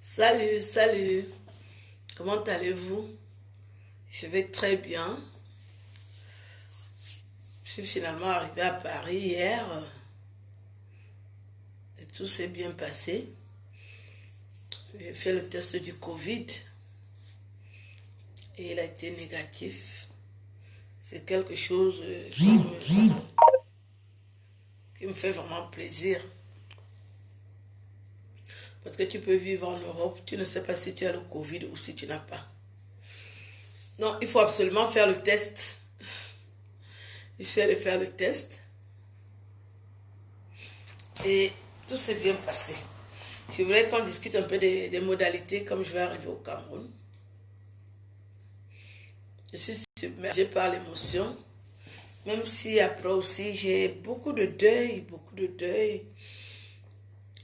Salut, salut. Comment allez-vous? Je vais très bien. Je suis finalement arrivée à Paris hier et tout s'est bien passé. J'ai fait le test du Covid et il a été négatif. C'est quelque chose qui me fait vraiment plaisir. Parce que tu peux vivre en Europe, tu ne sais pas si tu as le Covid ou si tu n'as pas. Non, il faut absolument faire le test. Je suis allée faire le test. Et tout s'est bien passé. Je voulais qu'on discute un peu des modalités comme je vais arriver au Cameroun. Je suis submergée par l'émotion. Même si après aussi j'ai beaucoup de deuil, beaucoup de deuil.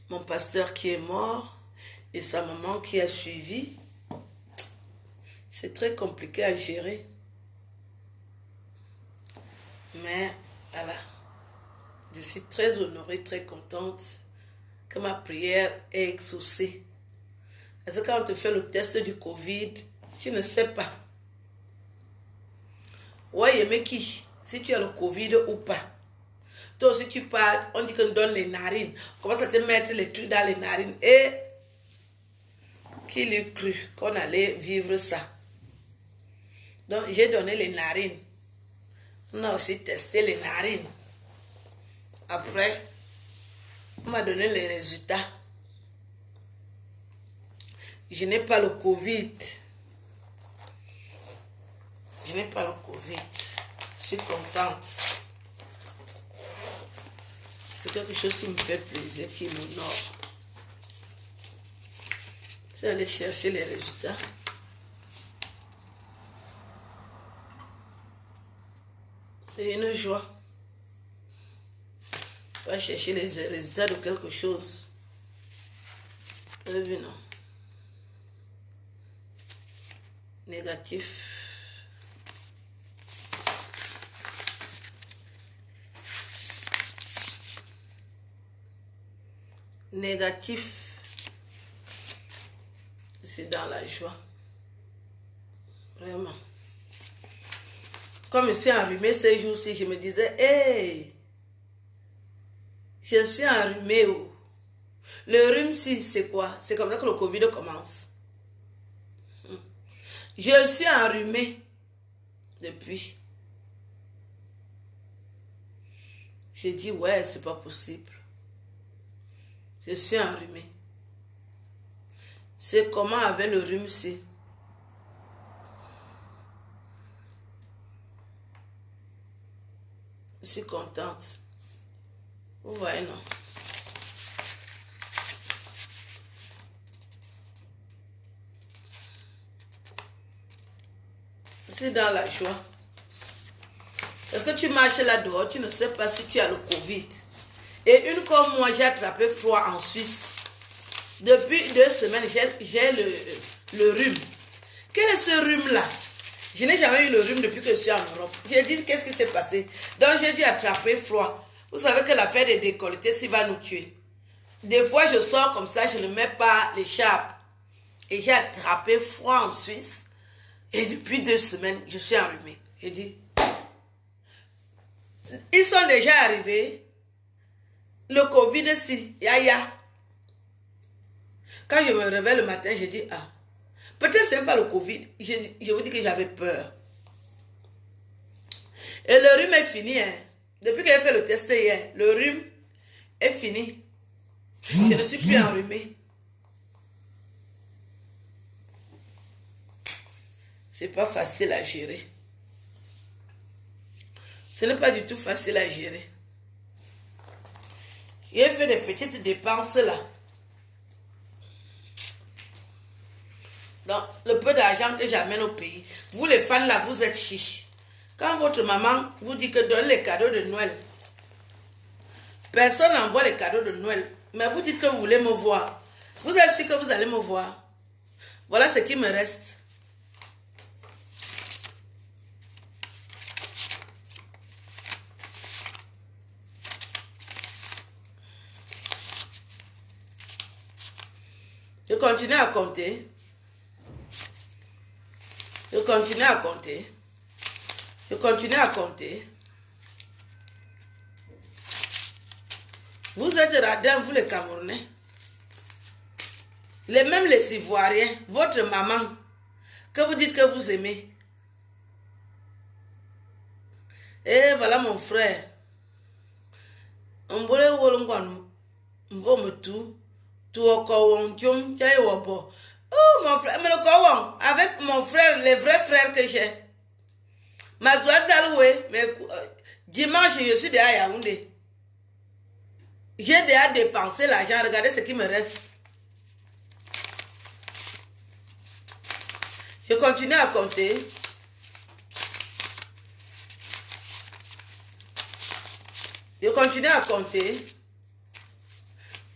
Mon pasteur qui est mort et sa maman qui a suivi. C'est très compliqué à gérer. Mais voilà, je suis très honorée, très contente que ma prière est exaucée. Parce que quand on te fait le test du Covid, tu ne sais pas. Ouais, mais qui? Si tu as le Covid ou pas. Toi aussi tu pars, on dit qu'on donne les narines. On commence à te mettre les trucs dans les narines. Et qui l'eût cru qu'on allait vivre ça? Donc j'ai donné les narines. On a aussi testé les narines. Après, on m'a donné les résultats. Je n'ai pas le Covid. Je n'ai pas le Covid. Je suis contente. C'est quelque chose qui me fait plaisir, qui m'honore. C'est aller chercher les résultats. C'est une joie. Pas chercher les résultats de quelque chose. Vous avez vu, non? Négatif. Négatif. C'est dans la joie. Vraiment. Comme je suis enrhumée ces jours-ci, je me disais, hey, je suis enrhumée. Oh. Le rhume, si, c'est quoi? C'est comme ça que le Covid commence. Je suis enrhumée depuis. J'ai dit, ouais, c'est pas possible. Je suis enrhumée. C'est comment avec le rhume-ci. Je suis contente. Vous voyez, non? C'est dans la joie. Parce que tu marches là-dehors, tu ne sais pas si tu as le Covid. Et une comme moi, j'ai attrapé froid en Suisse. Depuis 2 semaines, j'ai le rhume. Quel est ce rhume-là? Je n'ai jamais eu le rhume depuis que je suis en Europe. J'ai dit, qu'est-ce qui s'est passé? Donc, j'ai dû attraper froid. Vous savez que l'affaire des décolletés, ça va nous tuer. Des fois, je sors comme ça, je ne mets pas l'écharpe. Et j'ai attrapé froid en Suisse. Et depuis 2 semaines, je suis enrhumée. J'ai dit, ils sont déjà arrivés. Le Covid, si, ya. Quand je me réveille le matin, je dis, ah, peut-être ce n'est pas le Covid. Je vous dis que j'avais peur. Et le rhume est fini. Hein. Depuis que j'ai fait le test hier, le rhume est fini. Je ne suis plus enrhumée. C'est pas facile à gérer. Ce n'est pas du tout facile à gérer. J'ai fait des petites dépenses là. Donc, le peu d'argent que j'amène au pays, vous les fans là, vous êtes chiches. Quand votre maman vous dit que donne les cadeaux de Noël, personne n'envoie les cadeaux de Noël. Mais vous dites que vous voulez me voir. Vous êtes sûr que vous allez me voir. Voilà ce qui me reste. continue à compter. Je continue à compter. Je continue à compter. Vous êtes radins, vous les Camerounais. Même les Ivoiriens, votre maman, que vous dites que vous aimez. Et voilà mon frère. On voulait oh mon frère, mais le Kowon, avec mon frère, les vrais frères que j'ai. Ma Zouataloué, mais dimanche, je suis déjà à Yaoundé. J'ai déjà dépensé l'argent, regardez ce qui me reste. Je continue à compter. Je continue à compter.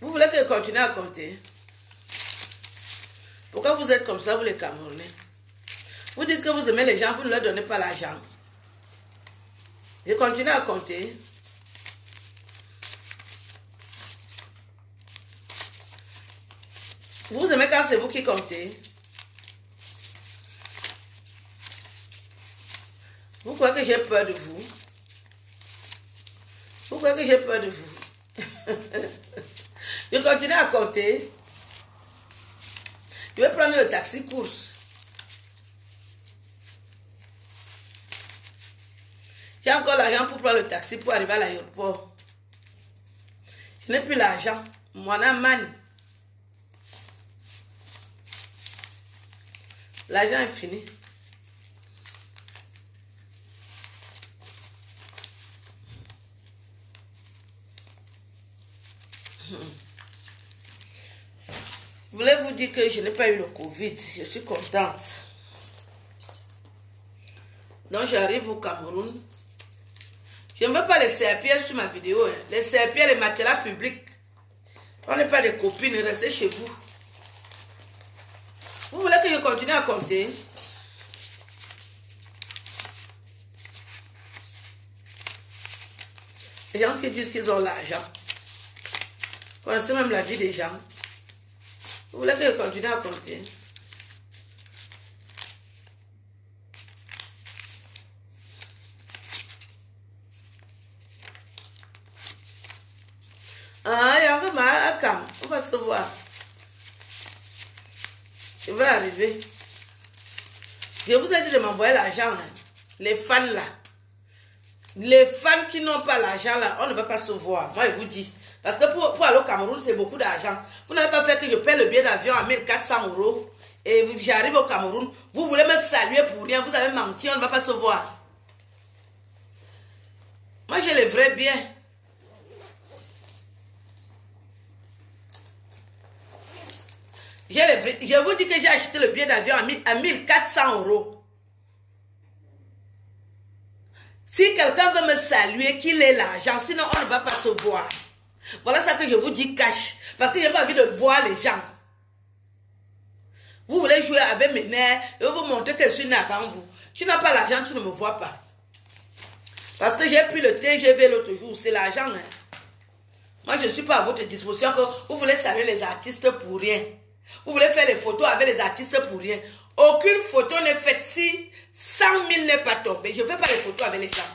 Vous voulez que je continue à compter? Pourquoi vous êtes comme ça, vous les Camerounais? Vous dites que vous aimez les gens, vous ne leur donnez pas l'argent. Je continue à compter. Vous aimez quand c'est vous qui comptez? Vous croyez que j'ai peur de vous? Vous croyez que j'ai peur de vous? Je continue à compter. Je vais prendre le taxi course. J'ai encore l'argent pour prendre le taxi pour arriver à l'aéroport. Je n'ai plus l'argent. Mon amant. L'argent est fini. Je voulais vous dire que je n'ai pas eu le Covid. Je suis contente. Donc j'arrive au Cameroun. Je ne veux pas les serpillères sur ma vidéo. Hein. Les serpillères, les matelas publics. On n'est pas des copines, restez chez vous. Vous voulez que je continue à compter? Les gens qui disent qu'ils ont l'argent. Vous connaissez même la vie des gens. Vous voulez que je continue à compter? Ah, il y a encore ma cam. On va se voir. Je vais arriver. Je vous ai dit de m'envoyer l'argent. Hein. Les fans là. Les fans qui n'ont pas l'argent là, on ne va pas se voir. Moi, je vous dis. Parce que pour aller au Cameroun, c'est beaucoup d'argent. Vous n'avez pas fait que je paie le billet d'avion à 1400 € et j'arrive au Cameroun. Vous voulez me saluer pour rien. Vous avez menti, on ne va pas se voir. Moi, j'ai les vrais biens. Je vous dis que j'ai acheté le billet d'avion à 1400 €. Si quelqu'un veut me saluer, qu'il ait l'argent, sinon on ne va pas se voir. Voilà ça que je vous dis cash. Parce que je n'ai pas envie de voir les gens. Vous voulez jouer avec mes nerfs et vous montrer que je suis né avant vous. Tu n'as pas l'argent, tu ne me vois pas. Parce que j'ai pris le TGV l'autre jour, c'est l'argent. Hein. Moi, je ne suis pas à votre disposition. Vous voulez saluer les artistes pour rien. Vous voulez faire les photos avec les artistes pour rien. Aucune photo n'est faite si 100 000 n'est pas tombé. Je ne fais pas les photos avec les gens.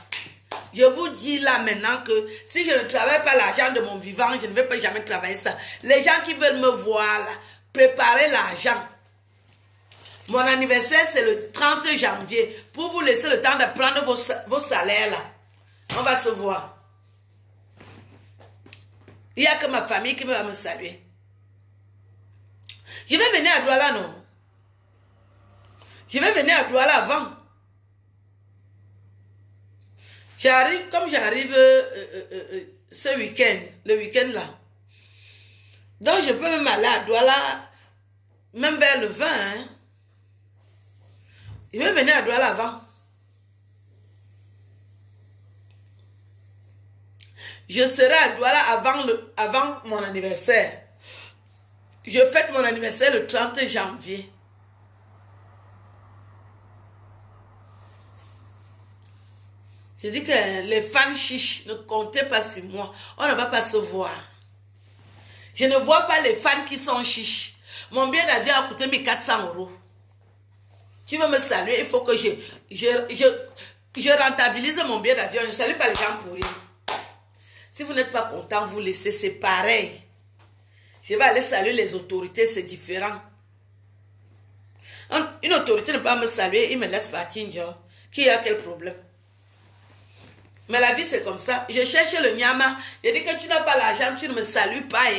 Je vous dis là maintenant que si je ne travaille pas l'argent de mon vivant, je ne vais pas jamais travailler ça. Les gens qui veulent me voir là, préparez l'argent. Mon anniversaire, c'est le 30 janvier. Pour vous laisser le temps de prendre vos salaires là. On va se voir. Il n'y a que ma famille qui va me saluer. Je vais venir à Douala, non? Je vais venir à Douala avant. J'arrive, comme j'arrive ce week-end, le week-end là. Donc je peux même aller à Douala, même vers le 20. Hein. Je vais venir à Douala avant. Je serai à Douala avant mon anniversaire. Je fête mon anniversaire le 30 janvier. Je dis que les fans chiches, ne comptez pas sur moi. On ne va pas se voir. Je ne vois pas les fans qui sont chiches. Mon billet d'avion a coûté 1400 €. Tu veux me saluer, il faut que je rentabilise mon billet d'avion. Je ne salue pas les gens pour rien. Si vous n'êtes pas content, vous laissez, c'est pareil. Je vais aller saluer les autorités, c'est différent. Une autorité ne peut pas me saluer, il me laisse partir, genre. Qui a quel problème? Mais la vie, c'est comme ça. Je cherche le Nyama. Je dis que tu n'as pas l'argent, tu ne me salues pas.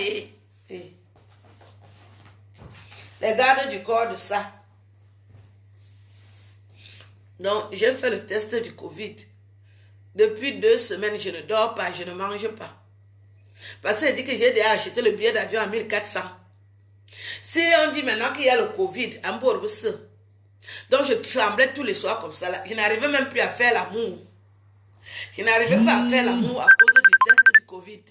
Les gardes du corps de ça. Donc, j'ai fait le test du Covid. Depuis 2 semaines, je ne dors pas, je ne mange pas. Parce qu'il dit que j'ai déjà acheté le billet d'avion à 1400. Si on dit maintenant qu'il y a le Covid, donc je tremblais tous les soirs comme ça. Là. Je n'arrivais même plus à faire l'amour. Je n'arrivais pas à faire l'amour à cause du test du Covid.